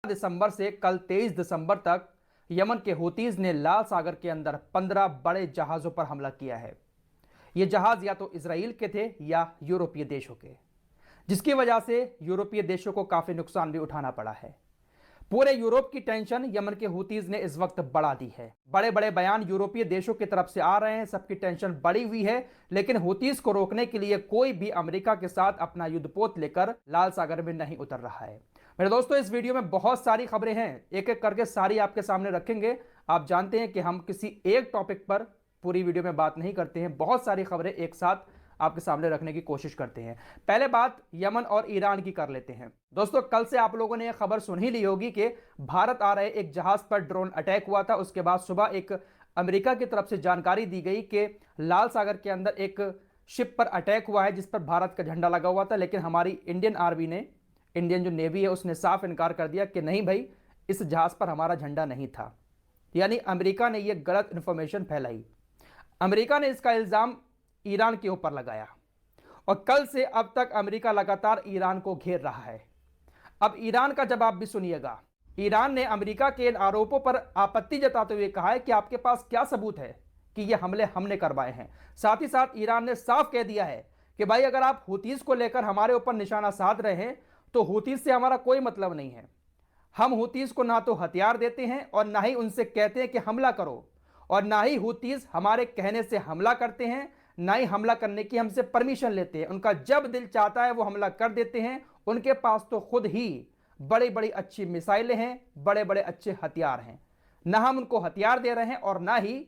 दिसंबर से कल 23 दिसंबर तक यमन के हूतीज ने लाल सागर के अंदर 15 बड़े जहाज़ों पर हमला किया है। ये जहाज़ या तो इजराइल के थे या यूरोपीय देशों के, जिसकी वजह से यूरोपीय देशों को काफ़ी नुकसान भी उठाना पड़ा है। पूरे यूरोप की टेंशन यमन के हूतीज ने इस वक्त बढ़ा दी है। बड़े बड़े बयान यूरोपीय देशों की तरफ से आ रहे हैं, सबकी टेंशन बढ़ी हुई है, लेकिन हूतीज को रोकने के लिए कोई भी अमेरिका के साथ अपना युद्धपोत लेकर लाल सागर में नहीं उतर रहा है। मेरे दोस्तों, इस वीडियो में बहुत सारी खबरें हैं, एक एक करके सारी आपके सामने रखेंगे। आप जानते हैं कि हम किसी एक टॉपिक पर पूरी वीडियो में बात नहीं करते हैं, बहुत सारी खबरें एक साथ आपके सामने रखने की कोशिश करते हैं। पहले बात यमन और ईरान की कर लेते हैं। दोस्तों, कल से आप लोगों ने यह खबर सुन ही ली होगी कि भारत आ रहे एक जहाज पर ड्रोन अटैक हुआ था। उसके बाद सुबह एक अमेरिका की तरफ से जानकारी दी गई कि लाल सागर के अंदर एक शिप पर अटैक हुआ है जिस पर भारत का झंडा लगा हुआ था, लेकिन हमारी इंडियन आर्मी ने, इंडियन जो नेवी है, उसने साफ इनकार कर दिया कि नहीं भाई, इस जहाज पर हमारा झंडा नहीं था। यानी अमेरिका ने यह गलत इंफॉर्मेशन फैलाई। अमेरिका ने इसका इल्जाम ईरान के ऊपर लगाया और कल से अब तक अमेरिका लगातार ईरान को घेर रहा है। अब ईरान का जवाब भी सुनिएगा। ईरान ने अमेरिका के इन आरोपों पर आपत्ति जताते हुए कहा है कि आपके पास क्या सबूत है कि ये हमले हमने करवाए हैं। साथ ही साथ ईरान ने साफ कह दिया है कि भाई, अगर आप हूतीज को लेकर हमारे ऊपर निशाना साध रहे हैं तो हूतीज से हमारा कोई मतलब नहीं है। हम हूतीज को ना तो हथियार देते हैं और ना ही उनसे कहते हैं कि हमला करो, और ना ही हूतीज हमारे कहने से हमला करते हैं, ना ही हमला करने की हमसे परमिशन लेते हैं। उनका जब दिल चाहता है वो हमला कर देते हैं। उनके पास तो खुद ही बड़ी बड़ी अच्छी मिसाइलें हैं, बड़े बड़े अच्छे हथियार हैं। ना हम उनको हथियार दे रहे हैं और ना ही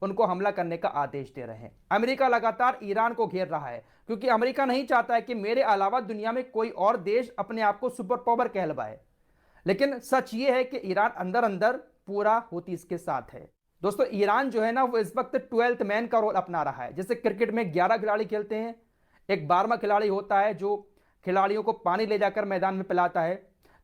उनको हमला करने का आदेश दे रहे हैं। अमेरिका लगातार ईरान को घेर रहा है क्योंकि अमेरिका नहीं चाहता है कि मेरे अलावा दुनिया में कोई और देश अपने आप को सुपर पावर कहलवाए। लेकिन सच ये है कि ईरान अंदर अंदर पूरा हूतीज के साथ है। दोस्तों, ईरान जो है ना, वो इस वक्त 12th मैन का रोल अपना रहा है। जैसे क्रिकेट में 11 खिलाड़ी खेलते हैं, एक 12वां खिलाड़ी होता है जो खिलाड़ियों को पानी ले जाकर मैदान में पिलाता है।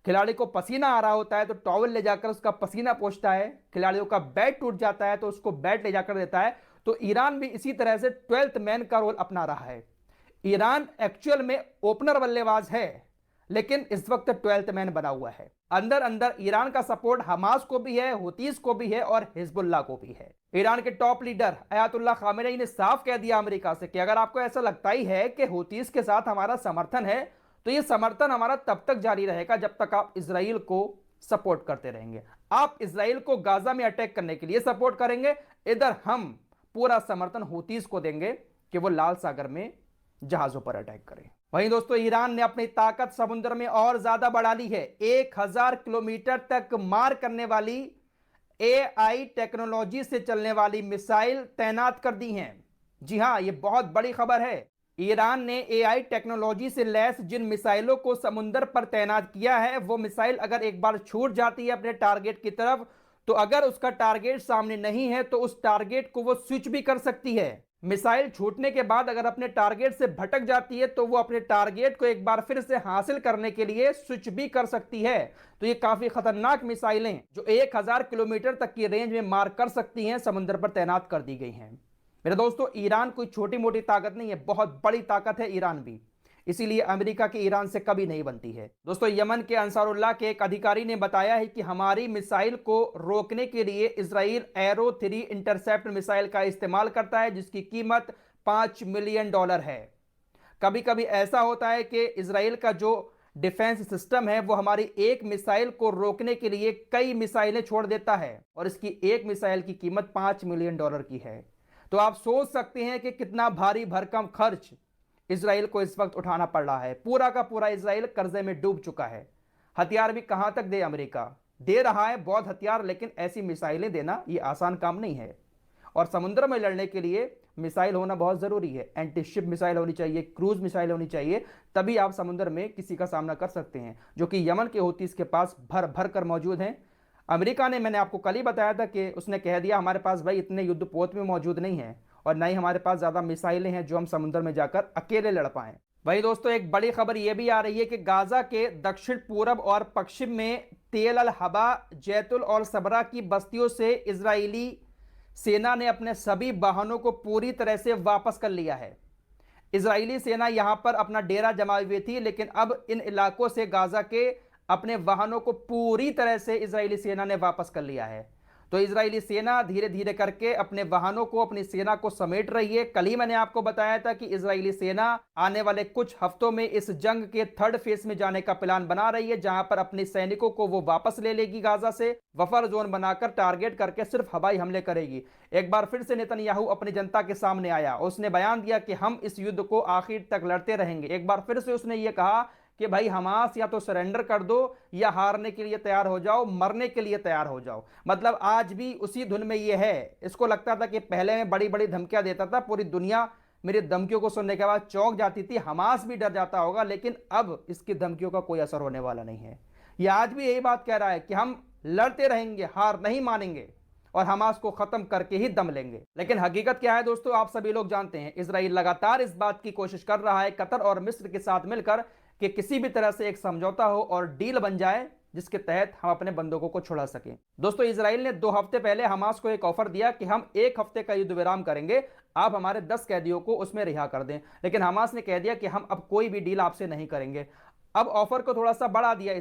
खिलाड़ी को पसीना आ रहा होता है तो टॉवल ले जाकर उसका पसीना पोंछता है। खिलाड़ियों का बैट टूट जाता है तो उसको बैट ले जाकर देता है। तो ईरान भी इसी तरह से 12th मैन का रोल अपना रहा है। ईरान एक्चुअल में ओपनर बल्लेबाज है, लेकिन इस वक्त 12th मैन बना हुआ है। अंदर अंदर ईरान का सपोर्ट हमास को भी है, हूतीज को भी है और हिजबुल्लाह को भी है। ईरान के टॉप लीडर अयातुल्लाह खामेनी ने साफ कह दिया अमेरिका से कि अगर आपको ऐसा लगता ही है कि हूतीज के साथ हमारा समर्थन है तो यह समर्थन हमारा तब तक जारी रहेगा जब तक आप इजराइल को सपोर्ट करते रहेंगे। आप इजराइल को गाजा में अटैक करने के लिए सपोर्ट करेंगे, इधर हम पूरा समर्थन हूतीज को देंगे कि वो लाल सागर में जहाजों पर अटैक करें। वहीं दोस्तों, ईरान ने अपनी ताकत समुद्र में और ज्यादा बढ़ा ली है। 1000 किलोमीटर तक मार करने वाली AI टेक्नोलॉजी से चलने वाली मिसाइल तैनात कर दी हैं। जी हां, यह बहुत बड़ी खबर है। ईरान ने AI टेक्नोलॉजी से लैस जिन मिसाइलों को समुद्र पर तैनात किया है, वो मिसाइल अगर एक बार छूट जाती है अपने टारगेट की तरफ, तो अगर उसका टारगेट सामने नहीं है तो उस टारगेट को वो स्विच भी कर सकती है। मिसाइल छूटने के बाद अगर अपने टारगेट से भटक जाती है तो वो अपने टारगेट को एक बार फिर से हासिल करने के लिए स्विच भी कर सकती है। तो ये काफी खतरनाक मिसाइलें जो 1000 किलोमीटर तक की रेंज में मार कर सकती हैं, समुद्र पर तैनात कर दी गई हैं। मेरे दोस्तों, ईरान कोई छोटी मोटी ताकत नहीं है, बहुत बड़ी ताकत है ईरान भी। इसीलिए अमेरिका की ईरान से कभी नहीं बनती है। दोस्तों, यमन के अंसारुल्लाह के एक अधिकारी ने बताया है कि हमारी मिसाइल को रोकने के लिए इजराइल एरो 3 इंटरसेप्ट मिसाइल का इस्तेमाल करता है, जिसकी कीमत $5 मिलियन है। कभी कभी ऐसा होता है कि इजराइल का जो डिफेंस सिस्टम है वो हमारी एक मिसाइल को रोकने के लिए कई मिसाइलें छोड़ देता है और इसकी एक मिसाइल की कीमत $5 मिलियन की है। तो आप सोच सकते हैं कि कितना भारी भरकम खर्च इजराइल को इस वक्त उठाना पड़ रहा है। पूरा का पूरा इजराइल कर्जे में डूब चुका है। हथियार भी कहां तक दे, अमेरिका दे रहा है बहुत हथियार, लेकिन ऐसी मिसाइलें देना ये आसान काम नहीं है। और समुद्र में लड़ने के लिए मिसाइल होना बहुत जरूरी है। एंटी शिप मिसाइल होनी चाहिए, क्रूज मिसाइल होनी चाहिए, तभी आप समुद्र में किसी का सामना कर सकते हैं, जो कि यमन के हूतीस के पास भर भर कर मौजूद हैं। अमेरिका ने, मैंने आपको कल ही बताया था कि उसने कह दिया हमारे पास भाई इतने युद्धपोत में मौजूद नहीं है और ना ही हमारे पास ज्यादा मिसाइलें हैं जो हम समुद्र में जाकर अकेले लड़ पाएं। वही दोस्तों, एक बड़ी खबर यह भी आ रही है कि गाजा के दक्षिण पूर्व और पश्चिम में तेल अल हबा, जैतुल और सबरा की बस्तियों से इजरायली सेना ने अपने सभी वाहनों को पूरी तरह से वापस कर लिया है। इजरायली सेना यहां पर अपना डेरा जमाए हुए थी, लेकिन अब इन इलाकों से गाजा के अपने वाहनों को पूरी तरह से इजरायली सेना ने वापस कर लिया है। तो इजरायली सेना धीरे धीरे करके अपने वाहनों को, अपनी सेना को समेट रही है। कल ही मैंने आपको बताया था कि इजरायली सेना आने वाले कुछ हफ्तों में इस जंग के थर्ड फेज में जाने का प्लान बना रही है, जहां पर अपने सैनिकों को वो वापस ले लेगी गाजा से, बफर जोन बनाकर टारगेट करके सिर्फ हवाई हमले करेगी। एक बार फिर से नेतन्याहू अपनी जनता के सामने आया, उसने बयान दिया कि हम इस युद्ध को आखिर तक लड़ते रहेंगे। एक बार फिर से उसने ये कहा कि भाई हमास या तो सरेंडर कर दो या हारने के लिए तैयार हो जाओ, मरने के लिए तैयार हो जाओ। मतलब आज भी उसी धुन में ये है। इसको लगता था कि पहले में बड़ी बड़ी धमकियां देता था, पूरी दुनिया मेरी धमकियों को सुनने के बाद चौंक जाती थी, हमास भी डर जाता होगा, लेकिन अब इसकी धमकियों का कोई असर होने वाला नहीं है। ये आज भी यही बात कह रहा है कि हम लड़ते रहेंगे, हार नहीं मानेंगे और हमास को खत्म करके ही दम लेंगे। लेकिन हकीकत क्या है दोस्तों, आप सभी लोग जानते हैं, इजराइल लगातार इस बात की कोशिश कर रहा है कतर और मिस्र के साथ मिलकर कि किसी भी तरह से एक समझौता हो और डील बन जाए जिसके तहत हम अपने बंदूकों को छुड़ा सकें। दोस्तों, इजराइल ने 2 हफ्ते पहले हमास को एक ऑफर दिया कि हम 1 हफ्ते का युद्ध विराम करेंगे, आप हमारे 10 कैदियों को उसमें रिहा कर दें। लेकिन हमास ने कह दिया कि हम अब कोई भी डील आपसे नहीं करेंगे। अब ऑफर को थोड़ा सा बढ़ा दिया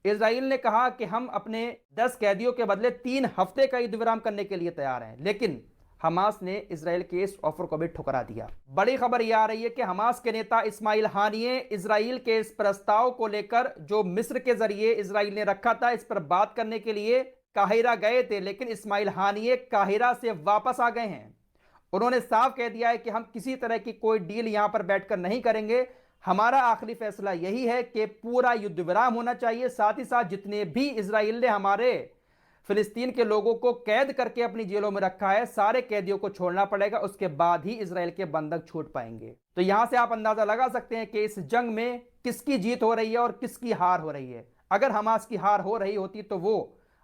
इजराइल ने कहा कि हम अपने 10 कैदियों के बदले 3 हफ्ते का युद्ध विराम करने के लिए तैयार हैं। लेकिन हमास ने इजराइल के इस ऑफर को भी ठुकरा दिया। बड़ी खबर यह आ रही है कि हमास के नेता इस्माइल हानिये इजराइल के इस प्रस्ताव को लेकर जो मिस्र के जरिए इजराइल ने रखा था, इस पर बात करने के लिए काहिरा गए थे, लेकिन इस्माइल हानिये काहिरा से वापस आ गए हैं। उन्होंने साफ कह दिया है कि हम किसी तरह की कोई डील यहां पर बैठकर नहीं करेंगे। हमारा आखिरी फैसला यही है कि पूरा युद्ध विराम होना चाहिए, साथ ही साथ जितने भी इजराइल ने हमारे फिलिस्तीन के लोगों को कैद करके अपनी जेलों में रखा है, सारे कैदियों को छोड़ना पड़ेगा, उसके बाद ही इजराइल के बंधक छूट पाएंगे। तो यहां से आप अंदाजा लगा सकते हैं कि इस जंग में किसकी जीत हो रही है और किसकी हार हो रही है। अगर हमास की हार हो रही होती तो वो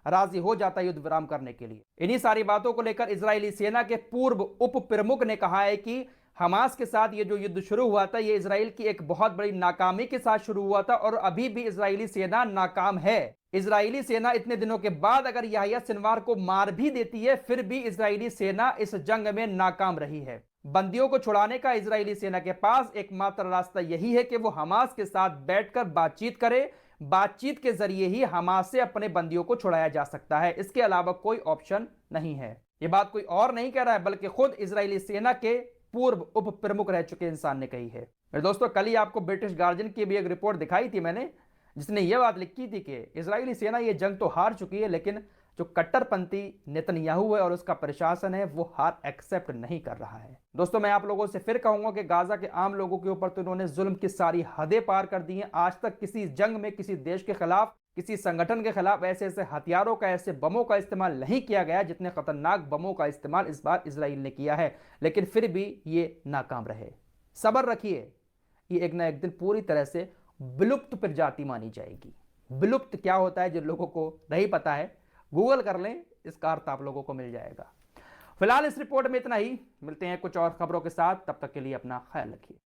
राजी हो जाता युद्ध विराम करने के लिए। इन्हीं सारी बातों को लेकर इजरायली सेना के पूर्व उप प्रमुख ने कहा है कि हमास के साथ ये जो युद्ध शुरू हुआ था, ये इजराइल की एक बहुत बड़ी नाकामी के साथ शुरू हुआ था और अभी भी इजरायली सेना नाकाम है। इजरायली सेना इतने दिनों के बाद अगर याह्या सिनवार को मार भी देती है, फिर भी इजरायली सेना इस जंग में नाकाम रही है। बंदियों को छुड़ाने का इजरायली सेना के पास एकमात्र रास्ता यही है कि वो हमास के साथ बैठकर बातचीत करे। बातचीत के जरिए ही हमास से अपने बंदियों को छुड़ाया जा सकता है, इसके अलावा कोई ऑप्शन नहीं है। ये बात कोई और नहीं कह रहा है, बल्कि खुद इजरायली सेना के पूर्व उप प्रमुख रह चुके इंसान ने कही है। मेरे दोस्तों, कल ही आपको ब्रिटिश गार्जियन की भी एक रिपोर्ट दिखाई थी मैंने, जिसने यह बात लिखी थी कि इजरायली सेना ये जंग तो हार चुकी है, लेकिन जो कट्टरपंथी नेतन्याहू है और उसका प्रशासन है वो हार एक्सेप्ट नहीं कर रहा है। दोस्तों, मैं आप लोगों से फिर कहूंगा कि गाजा के आम लोगों के ऊपर तो उन्होंने जुल्म की सारी हदें पार कर दी हैं। आज तक किसी जंग में किसी देश के खिलाफ, किसी संगठन के खिलाफ ऐसे ऐसे हथियारों का, ऐसे बमों का इस्तेमाल नहीं किया गया जितने खतरनाक बमों का इस्तेमाल इस बार इजराइल ने किया है। लेकिन फिर भी ये नाकाम रहे। सब्र रखिए, ये एक ना एक दिन पूरी तरह से विलुप्त प्रजाति मानी जाएगी। विलुप्त क्या होता है जिन लोगों को नहीं पता है, गूगल कर लें, इसका अर्थ आप लोगों को मिल जाएगा। फिलहाल इस रिपोर्ट में इतना ही, मिलते हैं कुछ और खबरों के साथ, तब तक के लिए अपना ख्याल रखिए।